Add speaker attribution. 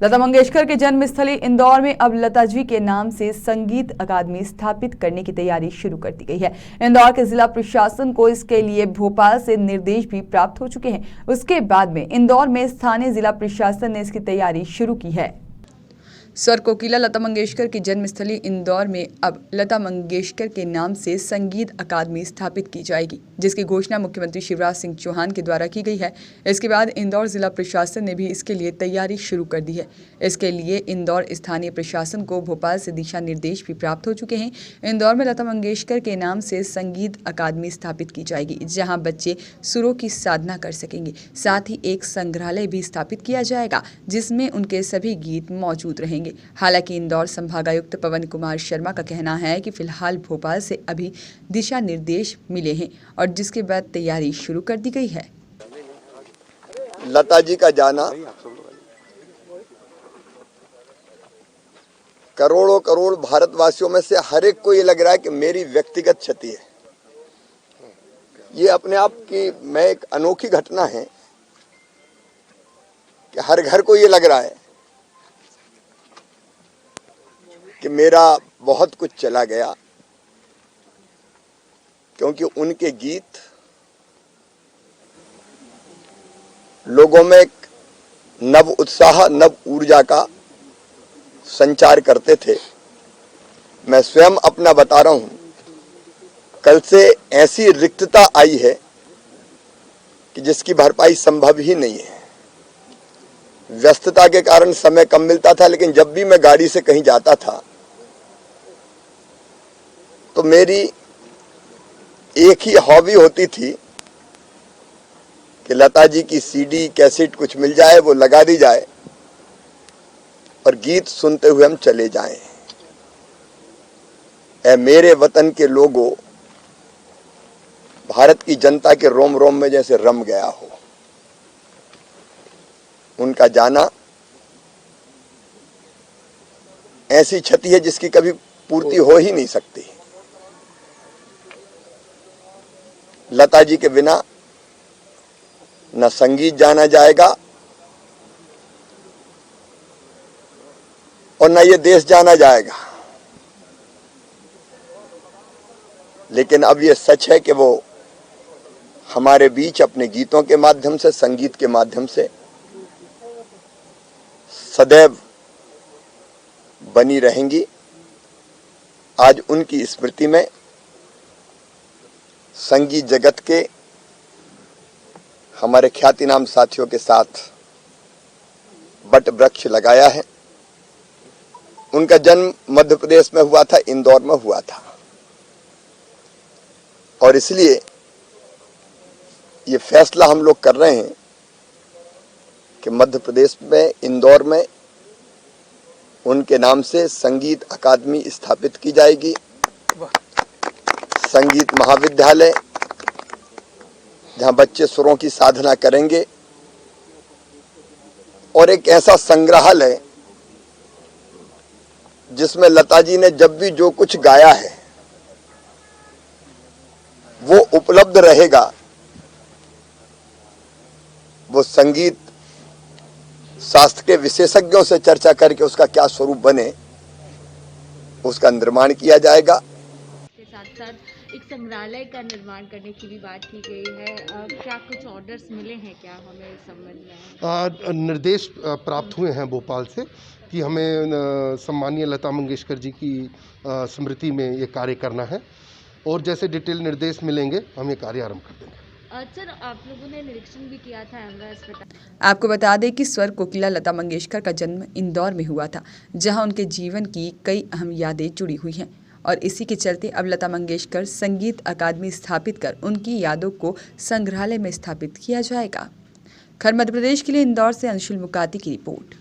Speaker 1: लता मंगेशकर के जन्मस्थली इंदौर में अब लता जी के नाम से संगीत अकादमी स्थापित करने की तैयारी शुरू कर दी गई है। इंदौर के जिला प्रशासन को इसके लिए भोपाल से निर्देश भी प्राप्त हो चुके हैं। उसके बाद में इंदौर में स्थानीय जिला प्रशासन ने इसकी तैयारी शुरू की है। स्वर कोकिला लता मंगेशकर की जन्मस्थली इंदौर में अब लता मंगेशकर के नाम से संगीत अकादमी स्थापित की जाएगी, जिसकी घोषणा मुख्यमंत्री शिवराज सिंह चौहान के द्वारा की गई है। इसके बाद इंदौर जिला प्रशासन ने भी इसके लिए तैयारी शुरू कर दी है। इसके लिए इंदौर स्थानीय प्रशासन को भोपाल से दिशा निर्देश भी प्राप्त हो चुके हैं। इंदौर में लता मंगेशकर के नाम से संगीत अकादमी स्थापित की जाएगी, जहाँ बच्चे सुरों की साधना कर सकेंगे। साथ ही एक संग्रहालय भी स्थापित किया जाएगा, जिसमें उनके सभी गीत मौजूद रहेंगे। हालांकि इंदौर संभागायुक्त पवन कुमार शर्मा का कहना है कि फिलहाल भोपाल से अभी दिशा निर्देश मिले हैं और जिसके बाद तैयारी शुरू कर दी गई है।
Speaker 2: लता जी का जाना करोड़ों करोड़ भारतवासियों में से हर एक को ये लग रहा है कि मेरी व्यक्तिगत क्षति है। ये अपने आप की में एक अनोखी घटना है कि हर घर को ये लग रहा है कि मेरा बहुत कुछ चला गया, क्योंकि उनके गीत लोगों में एक नव उत्साह, नव ऊर्जा का संचार करते थे। मैं स्वयं अपना बता रहा हूं, कल से ऐसी रिक्तता आई है कि जिसकी भरपाई संभव ही नहीं है। व्यस्तता के कारण समय कम मिलता था, लेकिन जब भी मैं गाड़ी से कहीं जाता था तो मेरी एक ही हॉबी होती थी कि लता जी की सीडी कैसेट कुछ मिल जाए, वो लगा दी जाए और गीत सुनते हुए हम चले जाएं। ऐ मेरे वतन के लोगों, भारत की जनता के रोम रोम में जैसे रम गया हो। उनका जाना ऐसी क्षति है जिसकी कभी पूर्ति हो ही नहीं सकती। लता जी के बिना न संगीत जाना जाएगा और न ये देश जाना जाएगा। लेकिन अब ये सच है कि वो हमारे बीच अपने गीतों के माध्यम से, संगीत के माध्यम से सदैव बनी रहेंगी। आज उनकी स्मृति में संगीत जगत के हमारे ख्यातिनाम साथियों के साथ बट वृक्ष लगाया है। उनका जन्म मध्य प्रदेश में हुआ था, इंदौर में हुआ था, और इसलिए ये फैसला हम लोग कर रहे हैं कि मध्य प्रदेश में इंदौर में उनके नाम से संगीत अकादमी स्थापित की जाएगी। संगीत महाविद्यालय, जहां बच्चे सुरों की साधना करेंगे, और एक ऐसा संग्रहालय जिसमें लता जी ने जब भी जो कुछ गाया है वो उपलब्ध रहेगा। वो संगीत शास्त्र के विशेषज्ञों से चर्चा करके उसका क्या स्वरूप बने, उसका निर्माण किया जाएगा।
Speaker 3: साथ साथ एक संग्रहालय का निर्माण करने की भी बात की गई है। क्या कुछ ऑर्डर्स मिले हैं क्या हमें इस संबंध में?
Speaker 4: निर्देश प्राप्त हुए हैं भोपाल से कि हमें सम्मानीय लता मंगेशकर जी की स्मृति में ये कार्य करना है, और जैसे डिटेल निर्देश मिलेंगे हम ये कार्य आरंभ कर देंगे।
Speaker 3: सर, आप लोगों ने निरीक्षण भी किया था एमरा अस्पताल।
Speaker 1: आपको बता दें कि स्वर कोकिला लता मंगेशकर का जन्म इंदौर में हुआ था, जहां उनके जीवन की कई अहम यादें जुड़ी हुई हैं, और इसी के चलते अब लता मंगेशकर संगीत अकादमी स्थापित कर उनकी यादों को संग्रहालय में स्थापित किया जाएगा। खैर, मध्य प्रदेश के लिए इंदौर से अंशुल मुकाती की रिपोर्ट।